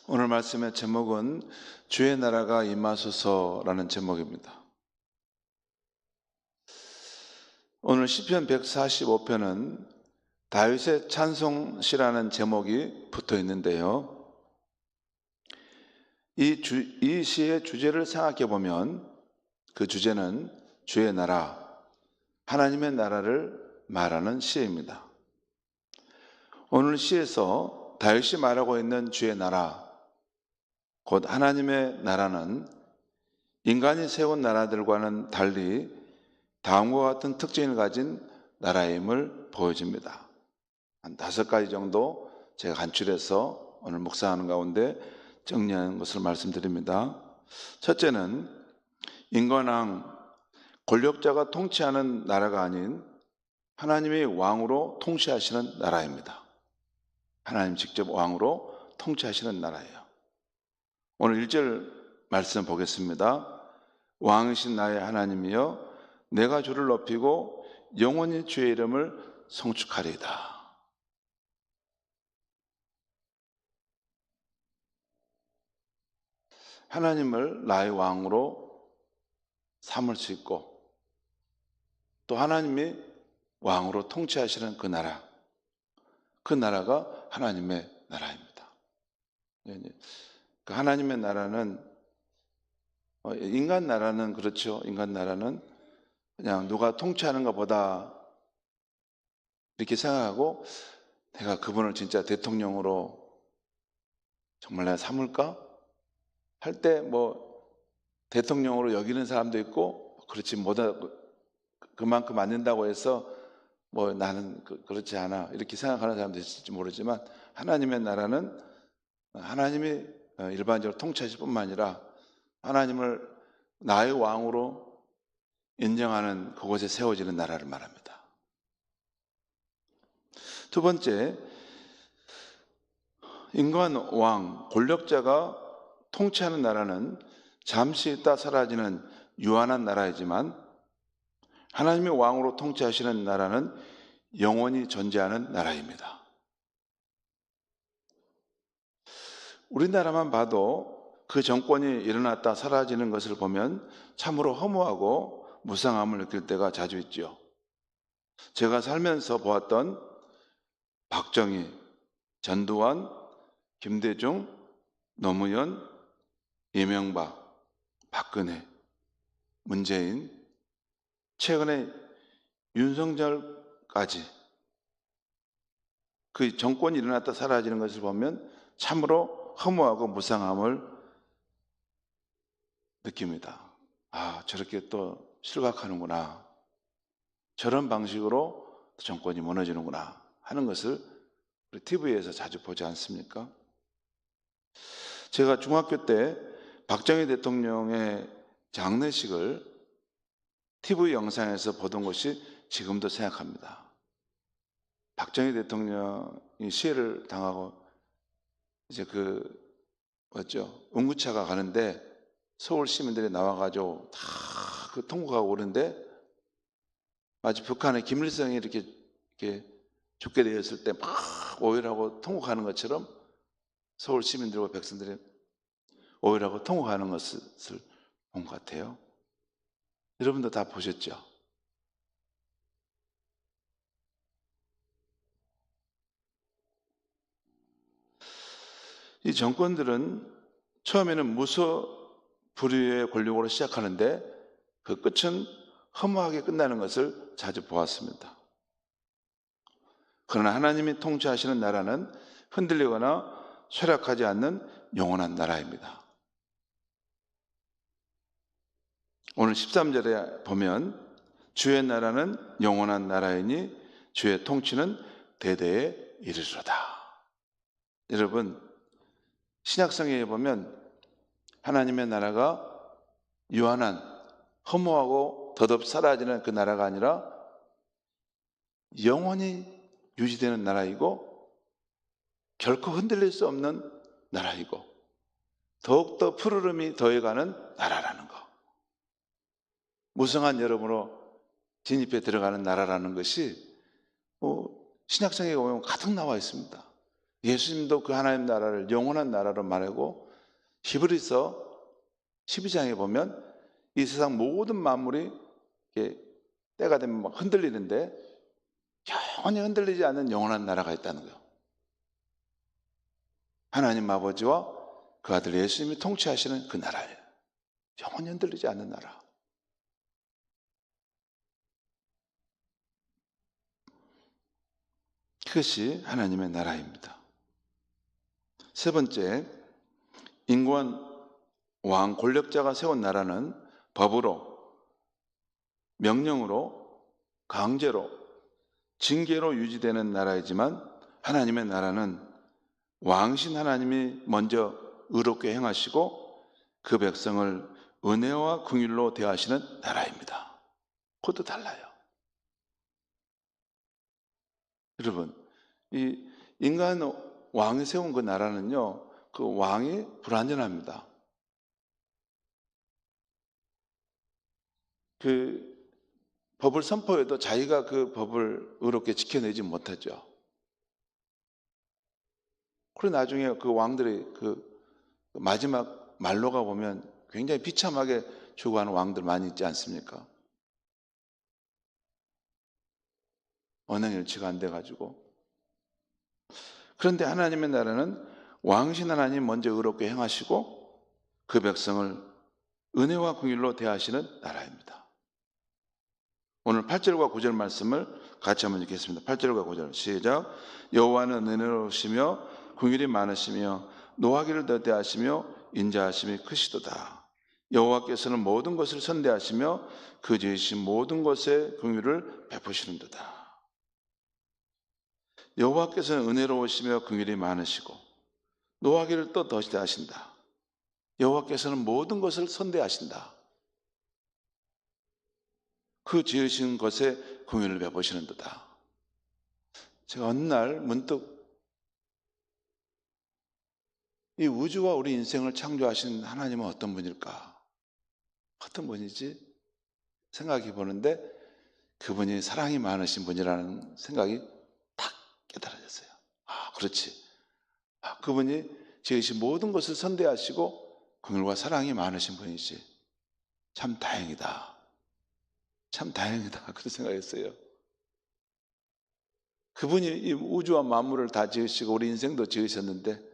오늘 말씀의 제목은 주의 나라가 임하소서라는 제목입니다. 오늘 시편 145편은 다윗의 찬송시라는 제목이 붙어 있는데요. 이 시의 주제를 생각해 보면 그 주제는 주의 나라, 하나님의 나라를 말하는 시입니다. 오늘 시에서 다윗이 말하고 있는 주의 나라, 곧 하나님의 나라는 인간이 세운 나라들과는 달리 다음과 같은 특징을 가진 나라임을 보여줍니다. 한 5가지 정도 제가 간추려서 오늘 묵상하는 가운데 정리하는 것을 말씀드립니다. 첫째는 인간왕, 권력자가 통치하는 나라가 아닌 하나님이 왕으로 통치하시는 나라입니다. 하나님 직접 왕으로 통치하시는 나라예요. 오늘 1절 말씀 보겠습니다. 왕이신 나의 하나님이여 내가 주를 높이고 영원히 주의 이름을 송축하리이다. 하나님을 나의 왕으로 삼을 수 있고 또 하나님이 왕으로 통치하시는 그 나라, 그 나라가 하나님의 나라입니다. 그 하나님의 나라는 인간 나라는 그렇죠. 인간 나라는 그냥 누가 통치하는 것보다 이렇게 생각하고 내가 그분을 진짜 대통령으로 정말 내가 삼을까? 할 때 대통령으로 여기는 사람도 있고 그렇지 못하 그만큼 안 된다고 해서 나는 그렇지 않아 이렇게 생각하는 사람도 있을지 모르지만 하나님의 나라는 하나님이 일반적으로 통치하실 뿐만 아니라 하나님을 나의 왕으로 인정하는 그곳에 세워지는 나라를 말합니다. 두 번째, 인간 왕, 권력자가 통치하는 나라는 잠시 있다 사라지는 유한한 나라이지만 하나님이 왕으로 통치하시는 나라는 영원히 존재하는 나라입니다. 우리나라만 봐도 그 정권이 일어났다 사라지는 것을 보면 참으로 허무하고 무상함을 느낄 때가 자주 있죠. 제가 살면서 보았던 박정희, 전두환, 김대중, 노무현, 이명박, 박근혜, 문재인, 최근에 윤석열까지 그 정권이 일어났다 사라지는 것을 보면 참으로 허무하고 무상함을 느낍니다. 아, 저렇게 또 실각하는구나. 저런 방식으로 정권이 무너지는구나 하는 것을 우리 TV에서 자주 보지 않습니까? 제가 중학교 때 박정희 대통령의 장례식을 TV 영상에서 보던 것이 지금도 생각합니다. 박정희 대통령이 시해를 당하고 이제 운구차가 가는데 서울 시민들이 나와가지고 다 통곡하고 오는데 마치 북한의 김일성이 이렇게 죽게 되었을 때 막 오열하고 통곡하는 것처럼 서울 시민들과 백성들이 오열하고 통곡하는 것을 본 것 같아요. 여러분도 다 보셨죠? 이 정권들은 처음에는 무소불위의 권력으로 시작하는데 그 끝은 허무하게 끝나는 것을 자주 보았습니다. 그러나 하나님이 통치하시는 나라는 흔들리거나 쇠락하지 않는 영원한 나라입니다. 오늘 13절에 보면 주의 나라는 영원한 나라이니 주의 통치는 대대에 이르리로다. 여러분, 신약성경에 보면 하나님의 나라가 유한한, 허무하고 덧없이 사라지는 그 나라가 아니라 영원히 유지되는 나라이고 결코 흔들릴 수 없는 나라이고 더욱더 푸르름이 더해가는 나라라는 것. 무성한 여러분으로 진입해 들어가는 나라라는 것이 신약성경에 보면 가득 나와 있습니다. 예수님도 그 하나님 나라를 영원한 나라로 말하고, 히브리서 12장에 보면 이 세상 모든 만물이 때가 되면 막 흔들리는데 영원히 흔들리지 않는 영원한 나라가 있다는 거예요. 하나님 아버지와 그 아들 예수님이 통치하시는 그 나라예요. 영원히 흔들리지 않는 나라. 그것이 하나님의 나라입니다. 세 번째, 인권 왕 권력자가 세운 나라는 법으로, 명령으로, 강제로, 징계로 유지되는 나라이지만, 하나님의 나라는 왕신 하나님이 먼저 의롭게 행하시고 그 백성을 은혜와 긍휼로 대하시는 나라입니다. 그것도 달라요. 여러분, 이 인간 왕이 세운 그 나라는요, 그 왕이 불완전합니다. 그 법을 선포해도 자기가 그 법을 의롭게 지켜내지 못하죠. 그리고 나중에 그 왕들이 그 마지막 말로가 보면 굉장히 비참하게 죽어가는 왕들 많이 있지 않습니까? 언행일치가 안 돼가지고. 그런데 하나님의 나라는 왕신 하나님 먼저 의롭게 행하시고 그 백성을 은혜와 긍휼로 대하시는 나라입니다. 오늘 8절과 9절 말씀을 같이 한번 읽겠습니다. 8절과 9절 시작. 여호와는 은혜로우시며 긍휼이 많으시며 노하기를 더디하시며 인자하심이 크시도다. 여호와께서는 모든 것을 선대하시며 그 지으신 모든 것에 긍휼을 베푸시는도다. 여호와께서는 은혜로우시며 긍휼이 많으시고 노하기를 또 더디하신다. 여호와께서는 모든 것을 선대하신다. 그 지으신 것에 긍휼을 베푸시는도다. 제가 어느 날 문득 이 우주와 우리 인생을 창조하신 하나님은 어떤 분일까? 어떤 분이지? 생각해 보는데 그분이 사랑이 많으신 분이라는 생각이 딱 깨달아졌어요. 아, 그렇지. 아, 그분이 지으신 모든 것을 선대하시고 긍휼과 사랑이 많으신 분이지. 참 다행이다. 참 다행이다. 그런 생각했어요. 그분이 이 우주와 만물을 다 지으시고 우리 인생도 지으셨는데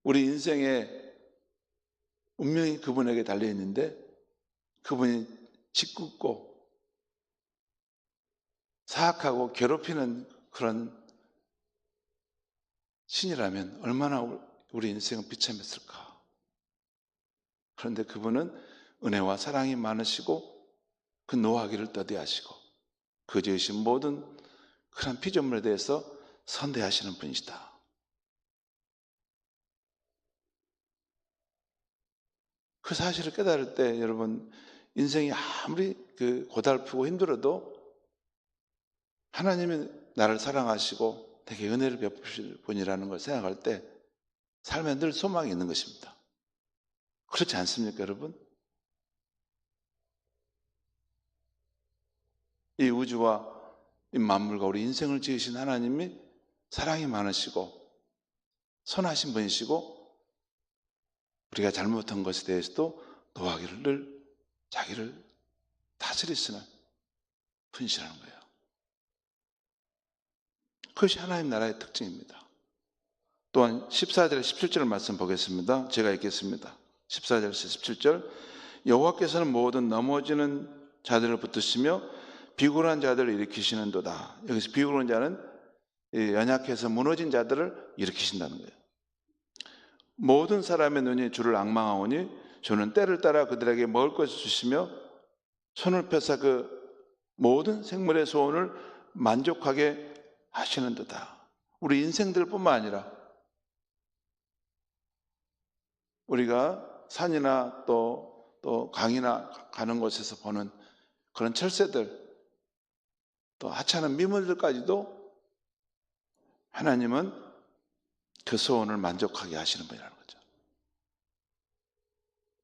우리 인생의 운명이 그분에게 달려있는데 그분이 짓궂고 사악하고 괴롭히는 그런 신이라면 얼마나 우리 인생은 비참했을까. 그런데 그분은 은혜와 사랑이 많으시고 그 노하기를 더디하시고 그 지으신 모든 그런 피조물에 대해서 선대하시는 분이시다. 그 사실을 깨달을 때 여러분 인생이 아무리 고달프고 힘들어도 하나님이 나를 사랑하시고 되게 은혜를 베푸실 분이라는 걸 생각할 때 삶에 늘 소망이 있는 것입니다. 그렇지 않습니까, 여러분? 이 우주와 이 만물과 우리 인생을 지으신 하나님이 사랑이 많으시고 선하신 분이시고 우리가 잘못한 것에 대해서도 노하기를 늘 자기를 다스리시는 분이시라는 거예요. 그것이 하나님 나라의 특징입니다. 또한 14절 17절 말씀 보겠습니다. 제가 읽겠습니다. 14절에서 17절 여호와께서는 모든 넘어지는 자들을 붙드시며 비굴한 자들을 일으키시는도다. 여기서 비굴한 자는 연약해서 무너진 자들을 일으키신다는 거예요. 모든 사람의 눈이 주를 앙망하오니 주는 때를 따라 그들에게 먹을 것을 주시며 손을 펴사 그 모든 생물의 소원을 만족하게 하시는도다. 우리 인생들뿐만 아니라 우리가 산이나 또 강이나 가는 곳에서 보는 그런 철새들 또 하찮은 미물들까지도 하나님은 그 소원을 만족하게 하시는 분이라는 거죠.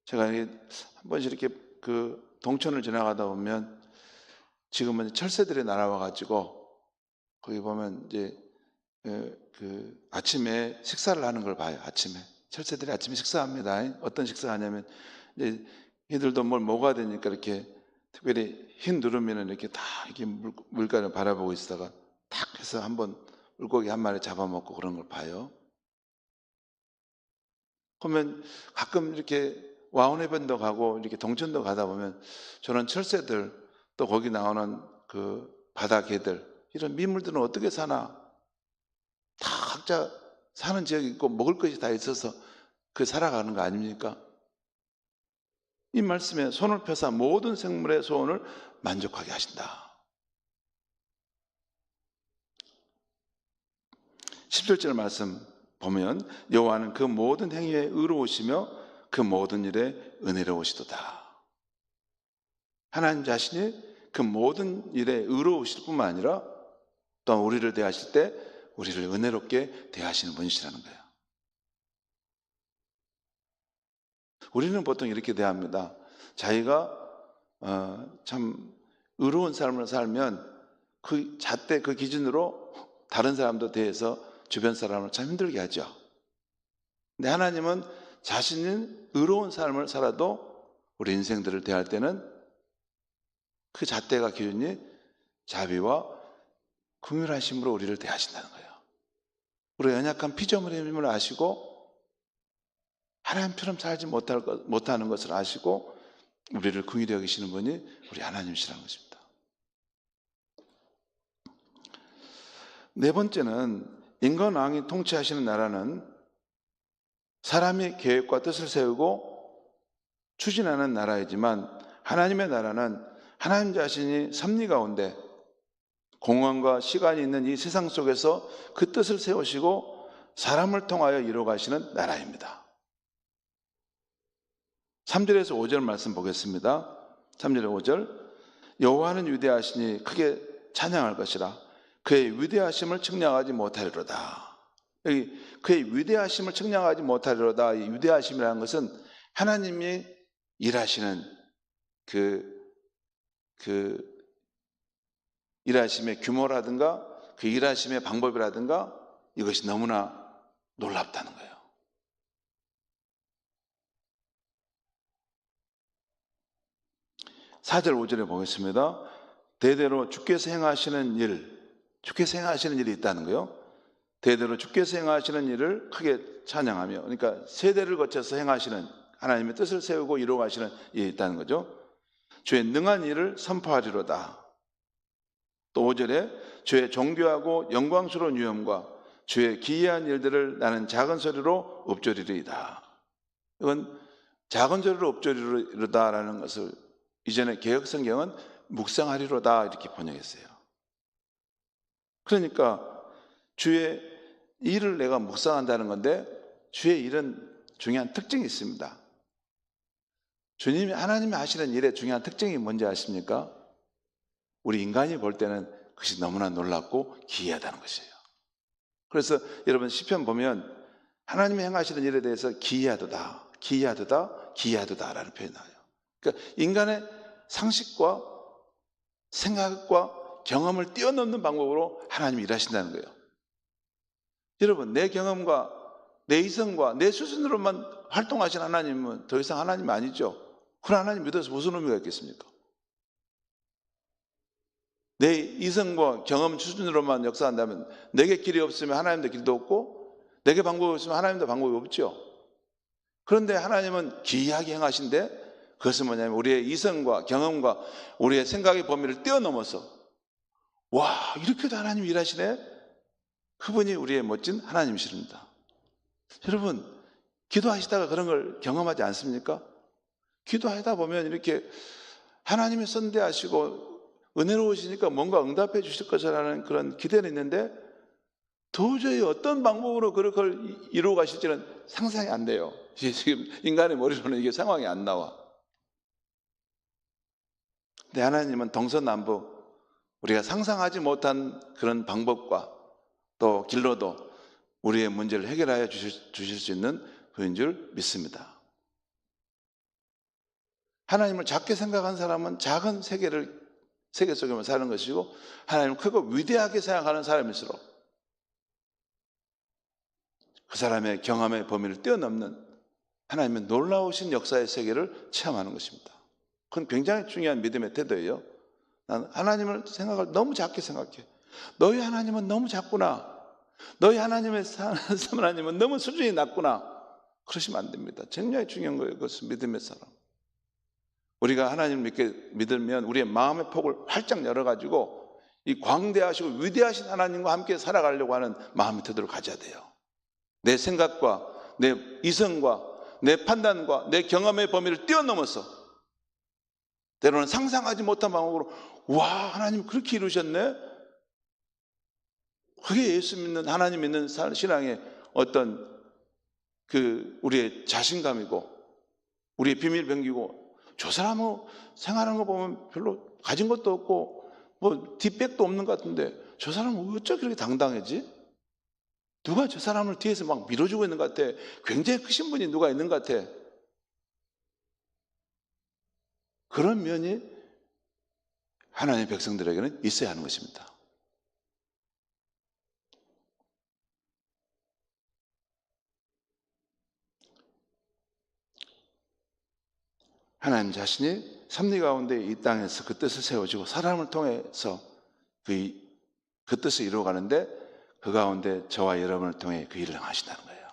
제가 한 번씩 이렇게 그 동천을 지나가다 보면 지금은 철새들이 날아와가지고 거기 보면 이제 아침에 식사를 하는 걸 봐요. 아침에 철새들이 아침에 식사합니다. 어떤 식사하냐면 이제 얘들도 뭘 먹어야 되니까 이렇게 특별히 흰 누르면은 이렇게 다 이렇게 물가를 바라보고 있다가 탁 해서 한번 물고기 한 마리 잡아먹고 그런 걸 봐요. 그러면 가끔 이렇게 와운해변도 가고 이렇게 동천도 가다 보면 저런 철새들 또 거기 나오는 그 바다 개들 이런 민물들은 어떻게 사나? 다 각자 사는 지역이 있고 먹을 것이 다 있어서 그 살아가는 거 아닙니까? 이 말씀에 손을 펴사 모든 생물의 소원을 만족하게 하신다. 17절 말씀 보면 여호와는 그 모든 행위에 의로우시며 그 모든 일에 은혜로우시도다. 하나님 자신이 그 모든 일에 의로우실 뿐만 아니라 또한 우리를 대하실 때 우리를 은혜롭게 대하시는 분이시라는 거예요. 우리는 보통 이렇게 대합니다. 자기가 참 의로운 삶을 살면 그 잣대 그 기준으로 다른 사람도 대해서 주변 사람을 참 힘들게 하죠. 근데 하나님은 자신은 의로운 삶을 살아도 우리 인생들을 대할 때는 그 잣대가 기준이 자비와 긍휼하심으로 우리를 대하신다는 거예요. 우리가 연약한 피조물임을 아시고 하나님처럼 살지 못하는 것을 아시고 우리를 긍휼히 여기시는 분이 우리 하나님이시라는 것입니다. 네 번째는 인간 왕이 통치하시는 나라는 사람의 계획과 뜻을 세우고 추진하는 나라이지만 하나님의 나라는 하나님 자신이 섭리 가운데 공간과 시간이 있는 이 세상 속에서 그 뜻을 세우시고 사람을 통하여 이루어가시는 나라입니다. 3절에서 5절 말씀 보겠습니다. 3절에 5절 여호와는 위대하시니 크게 찬양할 것이라 그의 위대하심을 측량하지 못하리로다. 여기 그의 위대하심을 측량하지 못하리로다. 이 위대하심이라는 것은 하나님이 일하시는 그 일하심의 규모라든가 그 일하심의 방법이라든가 이것이 너무나 놀랍다는 거예요. 4절 5절에 보겠습니다. 대대로 주께서 행하시는 일이 있다는 거예요. 대대로 주께서 행하시는 일을 크게 찬양하며, 그러니까 세대를 거쳐서 행하시는 하나님의 뜻을 세우고 이루어가시는 일이 있다는 거죠. 주의 능한 일을 선포하리로다. 또 5절에 주의 정교하고 영광스러운 위엄과 주의 기이한 일들을 나는 작은 소리로 읊조리리이다. 이건 작은 소리로 읊조리리로다라는 것을 이전에 개역성경은 묵상하리로다 이렇게 번역했어요. 그러니까 주의 일을 내가 묵상한다는 건데 주의 일은 중요한 특징이 있습니다. 주님이 하나님이 하시는 일의 중요한 특징이 뭔지 아십니까? 우리 인간이 볼 때는 그것이 너무나 놀랍고 기이하다는 것이에요. 그래서 여러분 시편 보면 하나님이 행하시는 일에 대해서 기이하도다 라는 표현이 나와요. 그러니까 인간의 상식과 생각과 경험을 뛰어넘는 방법으로 하나님이 일하신다는 거예요. 여러분 내 경험과 내 이성과 내 수준으로만 활동하신 하나님은 더 이상 하나님 아니죠. 그런 하나님 믿어서 무슨 의미가 있겠습니까? 내 이성과 경험 수준으로만 역사한다면 내게 길이 없으면 하나님도 길도 없고 내게 방법이 없으면 하나님도 방법이 없죠. 그런데 하나님은 기이하게 행하신데 그것은 뭐냐면 우리의 이성과 경험과 우리의 생각의 범위를 뛰어넘어서 와 이렇게도 하나님이 일하시네? 그분이 우리의 멋진 하나님이십니다. 여러분 기도하시다가 그런 걸 경험하지 않습니까? 기도하다 보면 이렇게 하나님이 선대하시고 은혜로우시니까 뭔가 응답해 주실 것이라는 그런 기대는 있는데 도저히 어떤 방법으로 그걸 이루어 가실지는 상상이 안 돼요. 지금 인간의 머리로는 이게 상황이 안 나와. 근데 하나님은 동서남북 우리가 상상하지 못한 그런 방법과 또 길로도 우리의 문제를 해결하여 주실 수 있는 분인 줄 믿습니다. 하나님을 작게 생각한 사람은 작은 세계 속에만 사는 것이고 하나님을 크고 위대하게 생각하는 사람일수록 그 사람의 경험의 범위를 뛰어넘는 하나님의 놀라우신 역사의 세계를 체험하는 것입니다. 그건 굉장히 중요한 믿음의 태도예요. 나는 하나님을 생각을 너무 작게 생각해. 너희 하나님은 너무 작구나. 너희 하나님의 하나님은 너무 수준이 낮구나. 그러시면 안 됩니다. 굉장히 중요한 거예요. 그것은 믿음의 사람. 우리가 하나님을 믿으면 우리의 마음의 폭을 활짝 열어가지고 이 광대하시고 위대하신 하나님과 함께 살아가려고 하는 마음의 태도를 가져야 돼요. 내 생각과 내 이성과 내 판단과 내 경험의 범위를 뛰어넘어서 때로는 상상하지 못한 방법으로 와, 하나님 그렇게 이루셨네? 그게 예수 믿는, 하나님 믿는 신앙의 어떤 우리의 자신감이고 우리의 비밀병기고, 저 사람은 생활하는 거 보면 별로 가진 것도 없고 뭐 뒷백도 없는 것 같은데 저 사람은 어쩜 그렇게 당당하지? 누가 저 사람을 뒤에서 막 밀어주고 있는 것 같아. 굉장히 크신 분이 누가 있는 것 같아. 그런 면이 하나님의 백성들에게는 있어야 하는 것입니다. 하나님 자신이 섭리 가운데 이 땅에서 그 뜻을 세워주고 사람을 통해서 그 뜻을 이루어가는데 그 가운데 저와 여러분을 통해 그 일을 하신다는 거예요.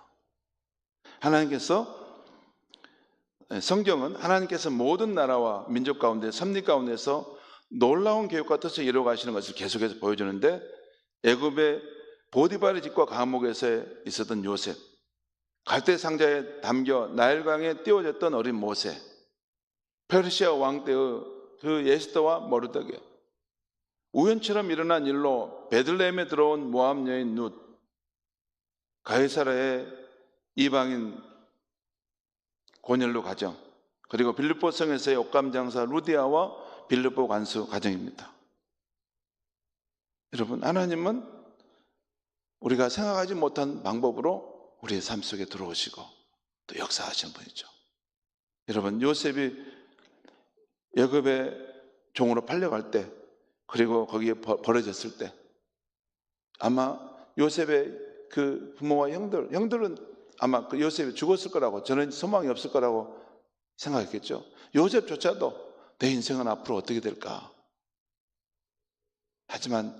성경은 하나님께서 모든 나라와 민족 가운데 섭리 가운데서 놀라운 계획과 뜻을 이루어가시는 것을 계속해서 보여주는데, 애굽의 보디발의 집과 감옥에서 있었던 요셉, 갈대 상자에 담겨 나일강에 띄워졌던 어린 모세, 페르시아 왕 때의 그 에스더와 모르드게, 우연처럼 일어난 일로 베들레헴에 들어온 모압 여인 룻, 가이사라의 이방인 고넬로 가정, 그리고 빌립보 성에서의 옥감 장사 루디아와 빌립보 관수 가정입니다. 여러분, 하나님은 우리가 생각하지 못한 방법으로 우리의 삶 속에 들어오시고 또 역사하시는 분이죠. 여러분, 요셉이 애굽의 종으로 팔려갈 때, 그리고 거기에 버려졌을 때 아마 요셉의 그 부모와 형들은 아마 그 요셉이 죽었을 거라고, 저는 소망이 없을 거라고 생각했겠죠. 요셉조차도 내 인생은 앞으로 어떻게 될까? 하지만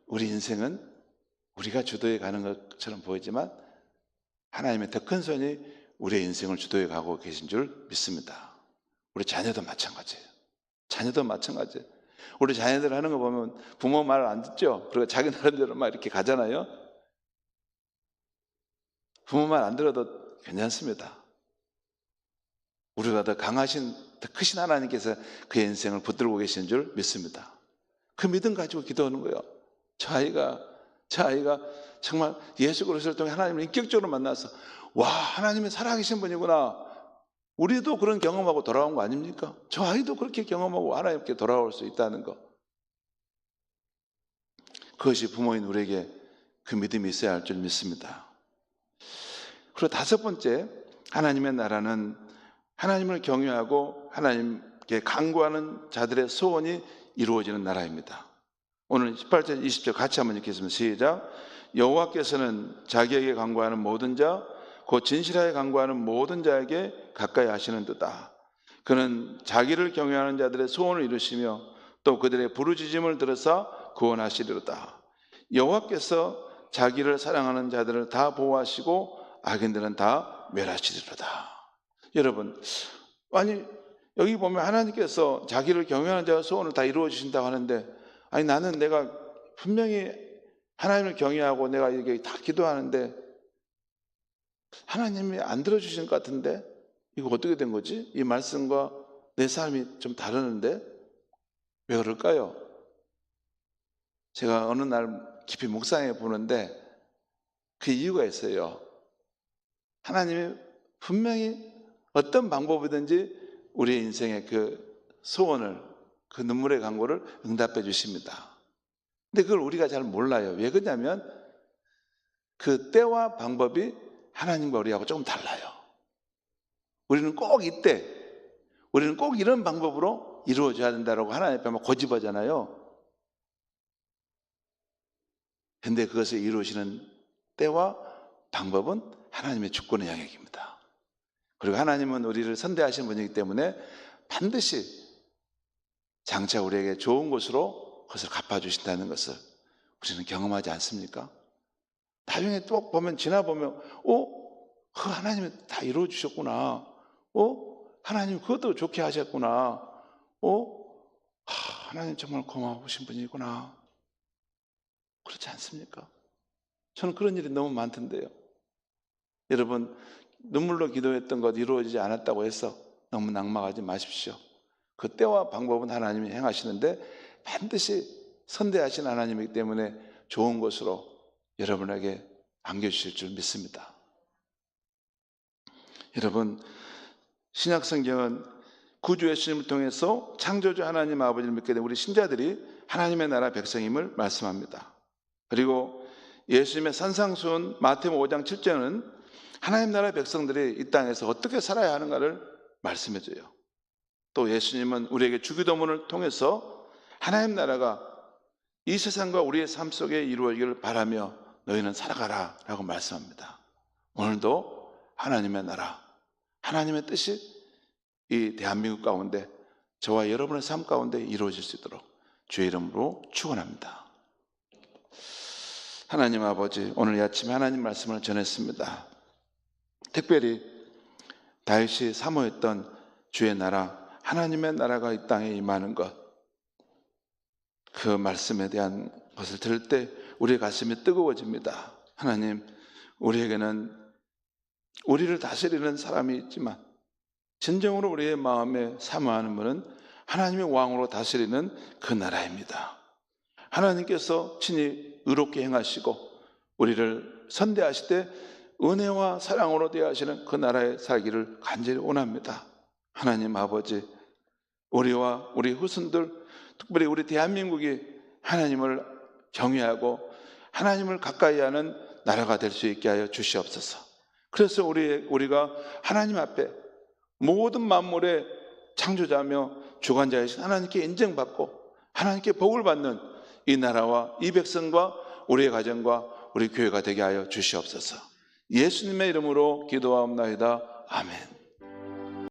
우리 인생은 우리가 주도해 가는 것처럼 보이지만 하나님의 더 큰 손이 우리의 인생을 주도해 가고 계신 줄 믿습니다. 우리 자녀도 마찬가지예요. 자녀도 마찬가지예요. 우리 자녀들 하는 거 보면 부모 말을 안 듣죠. 그리고 자기 나름대로 막 이렇게 가잖아요. 부모 말 안 들어도 괜찮습니다. 우리가 더 강하신, 더 크신 하나님께서 그의 인생을 붙들고 계신 줄 믿습니다. 그 믿음 가지고 기도하는 거예요. 저 아이가 정말 예수 그리스도를 통해 하나님을 인격적으로 만나서 와, 하나님이 살아계신 분이구나. 우리도 그런 경험하고 돌아온 거 아닙니까? 저 아이도 그렇게 경험하고 하나님께 돌아올 수 있다는 거. 그것이 부모인 우리에게 그 믿음이 있어야 할 줄 믿습니다. 그리고 다섯 번째, 하나님의 나라는 하나님을 경외하고 하나님께 간구하는 자들의 소원이 이루어지는 나라입니다. 오늘 18절 20절 같이 한번 읽겠습니다. 시작. 여호와께서는 자기에게 간구하는 모든 자, 곧 진실하게 간구하는 모든 자에게 가까이 하시는 듯다. 그는 자기를 경외하는 자들의 소원을 이루시며 또 그들의 부르짖음을 들으사 구원하시리로다. 여호와께서 자기를 사랑하는 자들을 다 보호하시고 악인들은 다 멸하시리로다. 여러분, 아니 여기 보면 하나님께서 자기를 경외하는 자의 소원을 다 이루어 주신다고 하는데, 아니 나는 내가 분명히 하나님을 경외하고 내가 이렇게 다 기도하는데 하나님이 안 들어주신 것 같은데 이거 어떻게 된 거지? 이 말씀과 내 삶이 좀 다르는데 왜 그럴까요? 제가 어느 날 깊이 묵상해 보는데 그 이유가 있어요. 하나님이 분명히 어떤 방법이든지 우리의 인생의 그 소원을, 그 눈물의 간구를 응답해 주십니다. 근데 그걸 우리가 잘 몰라요. 왜 그러냐면 그 때와 방법이 하나님과 우리하고 조금 달라요. 우리는 꼭 이때, 우리는 꼭 이런 방법으로 이루어져야 된다고 하나님 앞에 막 고집하잖아요. 근데 그것을 이루시는 때와 방법은 하나님의 주권의 영역입니다. 그리고 하나님은 우리를 선대하신 분이기 때문에 반드시 장차 우리에게 좋은 것으로 그것을 갚아주신다는 것을 우리는 경험하지 않습니까? 나중에 또 보면, 지나보면, 그 하나님이 다 이루어주셨구나. 하나님 그것도 좋게 하셨구나. 하나님 정말 고마우신 분이구나. 그렇지 않습니까? 저는 그런 일이 너무 많던데요. 여러분, 눈물로 기도했던 것 이루어지지 않았다고 해서 너무 낙망하지 마십시오. 그 때와 방법은 하나님이 행하시는데 반드시 선대하신 하나님이기 때문에 좋은 것으로 여러분에게 안겨주실 줄 믿습니다. 여러분, 신약성경은 구주 예수님을 통해서 창조주 하나님 아버지를 믿게 된 우리 신자들이 하나님의 나라 백성임을 말씀합니다. 그리고 예수님의 산상수훈 마태복음 5장 7절은 하나님 나라의 백성들이 이 땅에서 어떻게 살아야 하는가를 말씀해줘요. 또 예수님은 우리에게 주기도문을 통해서 하나님 나라가 이 세상과 우리의 삶 속에 이루어지기를 바라며 너희는 살아가라 라고 말씀합니다. 오늘도 하나님의 나라, 하나님의 뜻이 이 대한민국 가운데 저와 여러분의 삶 가운데 이루어질 수 있도록 주의 이름으로 축원합니다. 하나님 아버지, 오늘 이 아침에 하나님 말씀을 전했습니다. 특별히 다윗이 사모했던 주의 나라, 하나님의 나라가 이 땅에 임하는 것, 그 말씀에 대한 것을 들을 때 우리의 가슴이 뜨거워집니다. 하나님, 우리에게는 우리를 다스리는 사람이 있지만 진정으로 우리의 마음에 사모하는 분은 하나님의 왕으로 다스리는 그 나라입니다. 하나님께서 친히 의롭게 행하시고 우리를 선대하실 때 은혜와 사랑으로 대하시는 그 나라에 살기를 간절히 원합니다. 하나님 아버지, 우리와 우리 후손들, 특별히 우리 대한민국이 하나님을 경외하고 하나님을 가까이 하는 나라가 될 수 있게 하여 주시옵소서. 그래서 우리가 하나님 앞에 모든 만물의 창조자며 주관자이신 하나님께 인정받고 하나님께 복을 받는 이 나라와 이 백성과 우리의 가정과 우리 교회가 되게 하여 주시옵소서. 예수님의 이름으로 기도하옵나이다. 아멘.